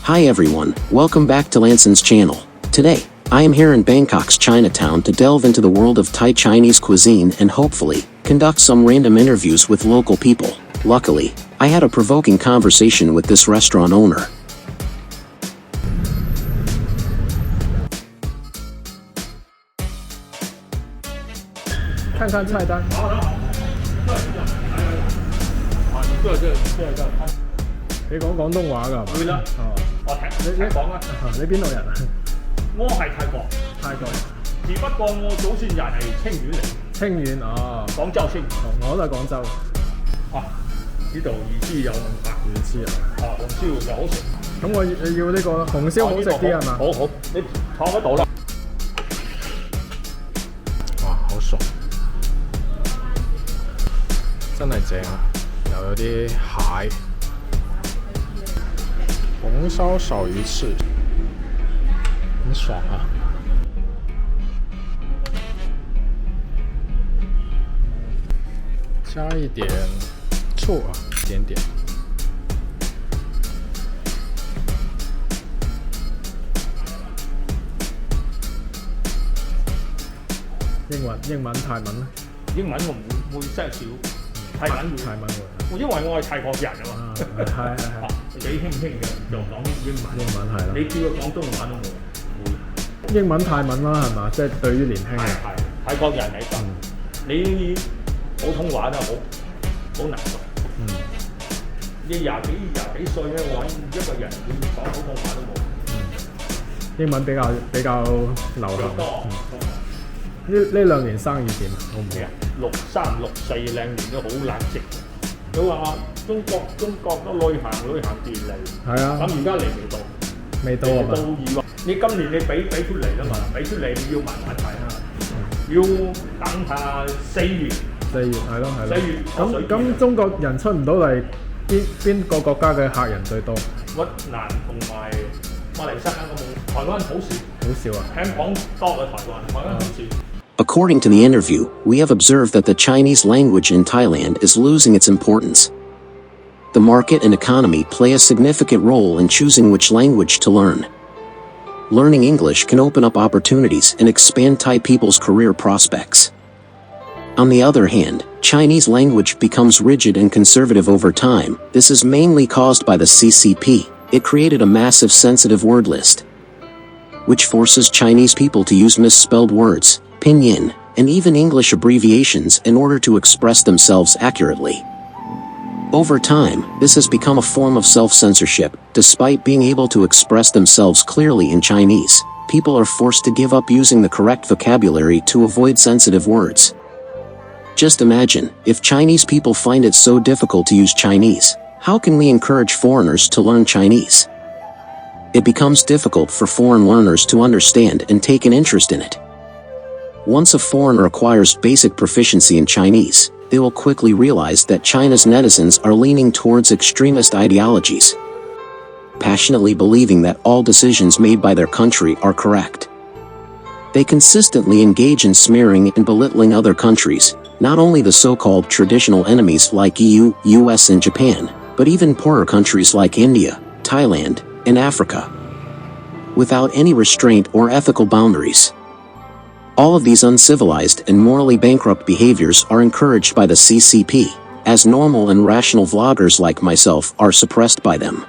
Hi everyone, welcome back to Lanson's channel. Today, I am here in Bangkok's Chinatown to delve into the world of Thai Chinese cuisine and hopefully, conduct some random interviews with local people. Luckily, I had a provoking conversation with this restaurant owner. 看看菜单。你講廣東話㗎？會啦。哦，你講啊？你邊度人啊？我係泰國。泰國。只不過我祖先人係清遠嚟。清遠哦。廣州先。我都係廣州。啊，呢度魚絲有咁白。魚絲啊。啊，紅燒又好食。咁我要呢個紅燒好食啲係嘛？好好，你坐嗰度啦。哇，好熟。 真係正啊！又有啲蟹，紅燒小魚翅，很爽啊！加一點醋啊，一點點。英文、泰文咧？英文我唔會識少。 泰文會，因為我係泰國人啊嘛，係幾輕輕嘅就講英文。英文係啦，你叫佢廣東話都冇。英文泰文啦，係嘛？即係對於年輕人。係泰國人嚟講，你普通話都好難讀。你廿幾歲咧，我一個人要講普通話都冇。英文比較流行。呢兩年生意點？我唔知啊。 63、64兩年都好冷靜。佢話中國都旅行斷嚟。係啊。咁而家嚟未到？未到啊嘛。到2月。你今年你俾出嚟啦嘛？俾出嚟你要慢慢睇啦。要等下4月。4月係咯。4月。咁中國人出唔到嚟，邊個國家嘅客人最多？越南同埋馬來西亞都冇，台灣好少。好少啊。香港多過台灣好少。 According to the interview, we have observed that the Chinese language in Thailand is losing its importance. The market and economy play a significant role in choosing which language to learn. Learning English can open up opportunities and expand Thai people's career prospects. On the other hand, Chinese language becomes rigid and conservative over time. This is mainly caused by the CCP. It created a massive sensitive word list, which forces Chinese people to use misspelled words, pinyin, and even English abbreviations in order to express themselves accurately. Over time, this has become a form of self-censorship. Despite being able to express themselves clearly in Chinese, people are forced to give up using the correct vocabulary to avoid sensitive words. Just imagine, if Chinese people find it so difficult to use Chinese, how can we encourage foreigners to learn Chinese? It becomes difficult for foreign learners to understand and take an interest in it. Once a foreigner acquires basic proficiency in Chinese, they will quickly realize that China's netizens are leaning towards extremist ideologies, passionately believing that all decisions made by their country are correct. They consistently engage in smearing and belittling other countries, not only the so-called traditional enemies like EU, US and Japan, but even poorer countries like India, Thailand, and Africa, without any restraint or ethical boundaries. All of these uncivilized and morally bankrupt behaviors are encouraged by the CCP, as normal and rational vloggers like myself are suppressed by them.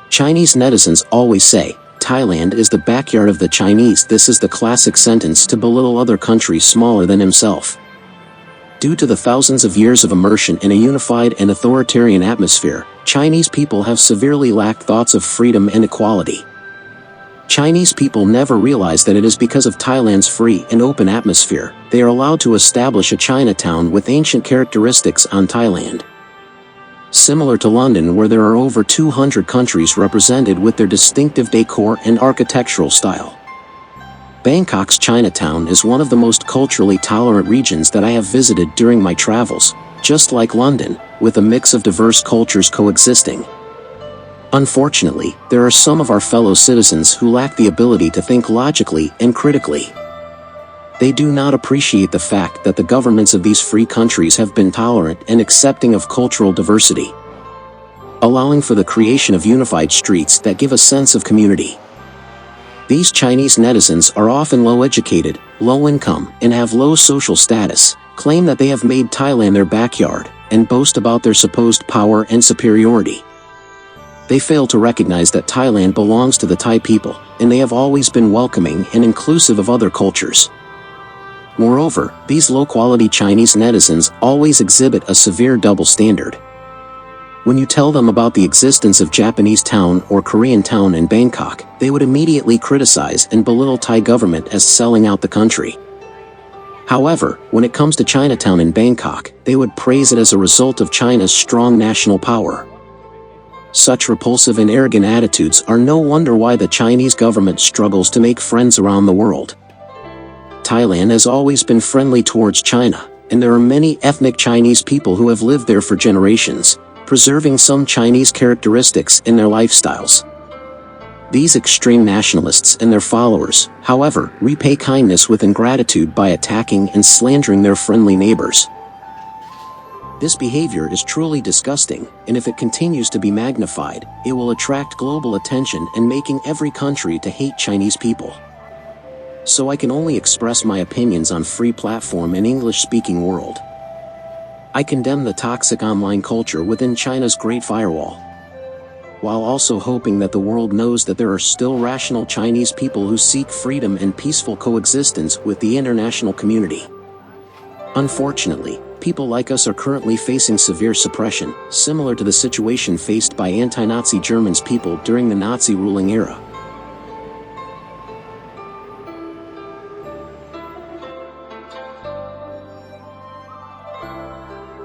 Chinese netizens always say, Thailand is the backyard of the Chinese. This is the classic sentence to belittle other countries smaller than himself. Due to the thousands of years of immersion in a unified and authoritarian atmosphere, Chinese people have severely lacked thoughts of freedom and equality. Chinese people never realize that it is because of Thailand's free and open atmosphere, they are allowed to establish a Chinatown with ancient characteristics on Thailand. Similar to London, where there are over 200 countries represented with their distinctive decor and architectural style. Bangkok's Chinatown is one of the most culturally tolerant regions that I have visited during my travels, just like London, with a mix of diverse cultures coexisting. Unfortunately, there are some of our fellow citizens who lack the ability to think logically and critically. They do not appreciate the fact that the governments of these free countries have been tolerant and accepting of cultural diversity. allowing for the creation of unified streets that give a sense of community. These Chinese netizens are often low-educated, low-income, and have low social status, claim that they have made Thailand their backyard, and boast about their supposed power and superiority. They fail to recognize that Thailand belongs to the Thai people, and they have always been welcoming and inclusive of other cultures. Moreover, these low-quality Chinese netizens always exhibit a severe double standard. When you tell them about the existence of Japanese town or Korean town in Bangkok, they would immediately criticize and belittle Thai government as selling out the country. However, when it comes to Chinatown in Bangkok, they would praise it as a result of China's strong national power. Such repulsive and arrogant attitudes are no wonder why the Chinese government struggles to make friends around the world. Thailand has always been friendly towards China, and there are many ethnic Chinese people who have lived there for generations, preserving some Chinese characteristics in their lifestyles. These extreme nationalists and their followers, however, repay kindness with ingratitude by attacking and slandering their friendly neighbors. This behavior is truly disgusting, and if it continues to be magnified, it will attract global attention and making every country to hate Chinese people. So I can only express my opinions on free platform in English-speaking world. I condemn the toxic online culture within China's Great Firewall, while also hoping that the world knows that there are still rational Chinese people who seek freedom and peaceful coexistence with the international community. Unfortunately, people like us are currently facing severe suppression, similar to the situation faced by anti-Nazi Germans people during the Nazi ruling era.